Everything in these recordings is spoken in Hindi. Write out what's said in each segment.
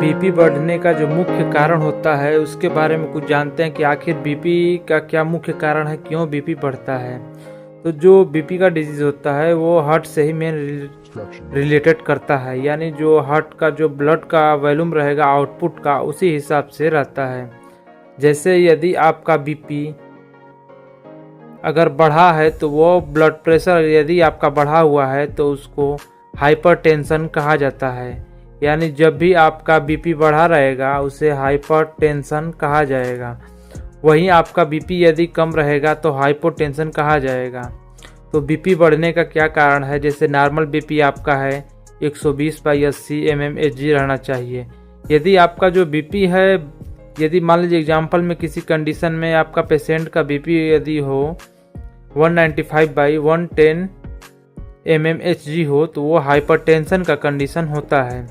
बीपी बढ़ने का जो मुख्य कारण होता है उसके बारे में कुछ जानते हैं कि आखिर बीपी का क्या मुख्य कारण है, क्यों बीपी बढ़ता है। तो जो बीपी का डिजीज़ होता है वो हार्ट से ही मेन रिलेटेड करता है, यानी जो हार्ट का जो ब्लड का वॉल्यूम रहेगा आउटपुट का उसी हिसाब से रहता है। जैसे यदि आपका बीपी अगर बढ़ा है तो वो ब्लड प्रेशर यदि आपका बढ़ा हुआ है तो उसको हाइपरटेंशन कहा जाता है, यानी जब भी आपका बीपी बढ़ा रहेगा उसे हाइपरटेंशन कहा जाएगा। वहीं आपका बीपी यदि कम रहेगा तो हाइपोटेंशन कहा जाएगा। तो बीपी बढ़ने का क्या कारण है? जैसे नॉर्मल बीपी आपका है 120/80 mmHg रहना चाहिए। यदि आपका जो बीपी है, यदि मान लीजिए एग्जाम्पल में किसी कंडीशन में आपका पेशेंट का बीपी यदि हो 195/110 mmHg हो तो वो हाइपरटेंशन का कंडीशन होता है।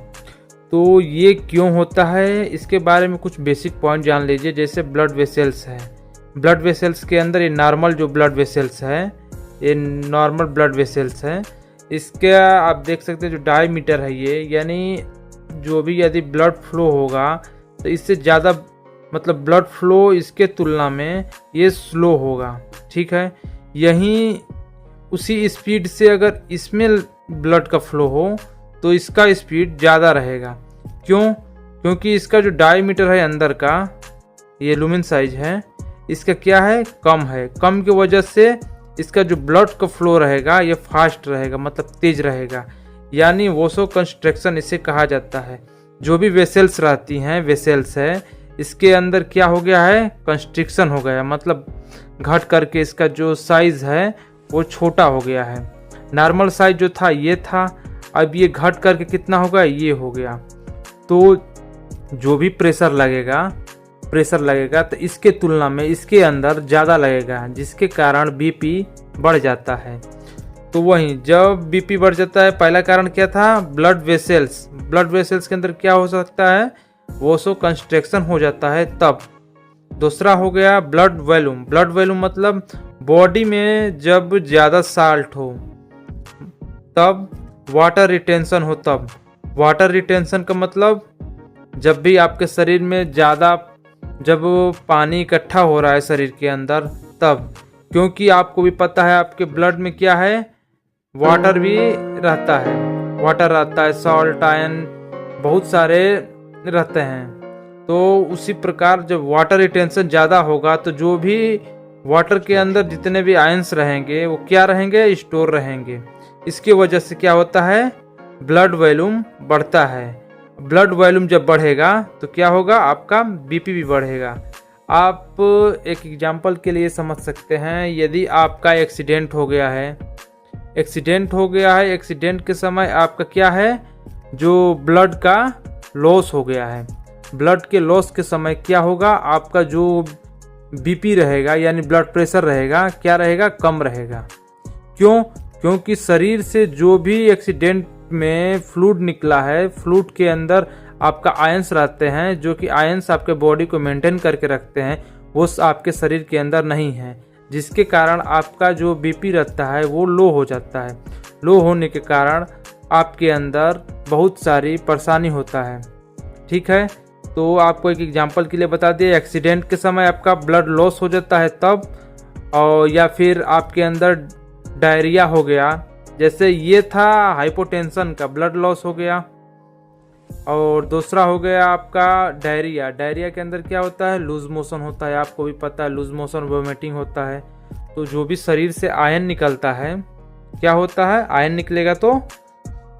तो ये क्यों होता है, इसके बारे में कुछ बेसिक पॉइंट जान लीजिए। जैसे ब्लड वेसल्स है, ब्लड वेसल्स के अंदर ये नॉर्मल जो ब्लड वेसल्स है, ये नॉर्मल ब्लड वेसल्स है, इसके आप देख सकते हैं जो डायमीटर है ये, यानी जो भी यदि ब्लड फ्लो होगा तो इससे ज़्यादा मतलब ब्लड फ्लो इसके तुलना में ये स्लो होगा, ठीक है। यहीं उसी स्पीड से अगर इसमें ब्लड का फ्लो हो तो इसका स्पीड ज़्यादा रहेगा। क्यों? क्योंकि इसका जो डायमीटर है अंदर का, ये लुमेन साइज है, इसका क्या है, कम है। कम की वजह से इसका जो ब्लड का फ्लो रहेगा ये फास्ट रहेगा, मतलब तेज रहेगा, यानी वोसो कंस्ट्रक्शन इसे कहा जाता है। जो भी वेसल्स रहती हैं, वेसल्स है, इसके अंदर क्या हो गया है, कंस्ट्रिक्शन हो गया, मतलब घट करके इसका जो साइज है वो छोटा हो गया है। नॉर्मल साइज जो था ये था, अब ये घट करके कितना होगा, ये हो गया। तो जो भी प्रेशर लगेगा तो इसके तुलना में इसके अंदर ज़्यादा लगेगा, जिसके कारण बीपी बढ़ जाता है। तो वहीं जब बीपी बढ़ जाता है, पहला कारण क्या था, ब्लड वेसल्स के अंदर क्या हो सकता है, वोसो कंस्ट्रक्शन हो जाता है तब। दूसरा हो गया ब्लड वॉल्यूम मतलब बॉडी में जब ज़्यादा साल्ट हो तब, वाटर रिटेंशन हो तब। वाटर रिटेंशन का मतलब जब भी आपके शरीर में ज़्यादा जब पानी इकट्ठा हो रहा है शरीर के अंदर तब, क्योंकि आपको भी पता है आपके ब्लड में क्या है, वाटर भी रहता है, सॉल्ट, आयन बहुत सारे रहते हैं। तो उसी प्रकार जब वाटर रिटेंशन ज़्यादा होगा तो जो भी वाटर के अंदर जितने भी आयंस रहेंगे वो क्या रहेंगे, स्टोर रहेंगे। इसकी वजह से क्या होता है, ब्लड वॉल्यूम बढ़ता है। ब्लड वॉल्यूम जब बढ़ेगा तो क्या होगा, आपका बीपी भी बढ़ेगा। आप एक एग्जांपल के लिए समझ सकते हैं, यदि आपका एक्सीडेंट हो गया है, एक्सीडेंट के समय आपका क्या है, जो ब्लड का लॉस हो गया है, ब्लड के लॉस के समय क्या होगा, आपका जो बीपी रहेगा यानी ब्लड प्रेशर रहेगा, क्या रहेगा, कम रहेगा। क्यों? क्योंकि शरीर से जो भी एक्सीडेंट में फ्लूइड निकला है, फ्लूइड के अंदर आपका आयंस रहते हैं, जो कि आयंस आपके बॉडी को मेंटेन करके रखते हैं, वो आपके शरीर के अंदर नहीं है, जिसके कारण आपका जो बीपी रहता है वो लो हो जाता है। लो होने के कारण आपके अंदर बहुत सारी परेशानी होता है, ठीक है। तो आपको एक एग्जांपल के लिए बता दिए, एक्सीडेंट के समय आपका ब्लड लॉस हो जाता है तब, और या फिर आपके अंदर डायरिया हो गया, जैसे ये था हाइपोटेंशन का, ब्लड लॉस हो गया। और दूसरा हो गया आपका डायरिया के अंदर क्या होता है, लूज मोशन होता है, आपको भी पता है, लूज मोशन वोमिटिंग होता है। तो जो भी शरीर से आयन निकलता है, क्या होता है, आयन निकलेगा तो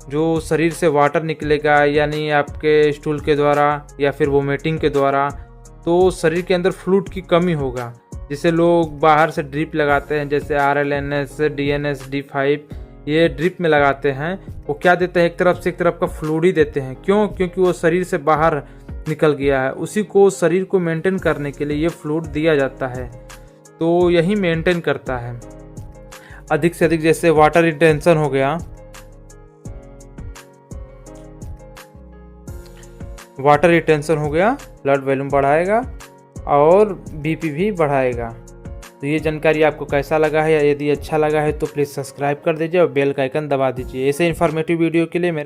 जो शरीर से वाटर निकलेगा, यानी आपके स्टूल के द्वारा या फिर वोमिटिंग के द्वारा, तो शरीर के अंदर फ्लूइड की कमी होगा। जिसे लोग बाहर से ड्रिप लगाते हैं, जैसे RLNS, DNS, D5, ये ड्रिप में लगाते हैं, वो क्या देते हैं, एक तरफ से एक तरफ का फ्लूइड ही देते हैं। क्यों? क्योंकि वो शरीर से बाहर निकल गया है, उसी को शरीर को मेंटेन करने के लिए ये फ्लूइड दिया जाता है। तो यही मेंटेन करता है अधिक से अधिक। जैसे वाटर रिटेंशन हो गया, ब्लड वॉल्यूम बढ़ाएगा और बीपी भी बढ़ाएगा। तो ये जानकारी आपको कैसा लगा है, या यदि अच्छा लगा है तो प्लीज़ सब्सक्राइब कर दीजिए और बेल का आइकन दबा दीजिए। ऐसे इन्फॉर्मेटिव वीडियो के लिए मेरे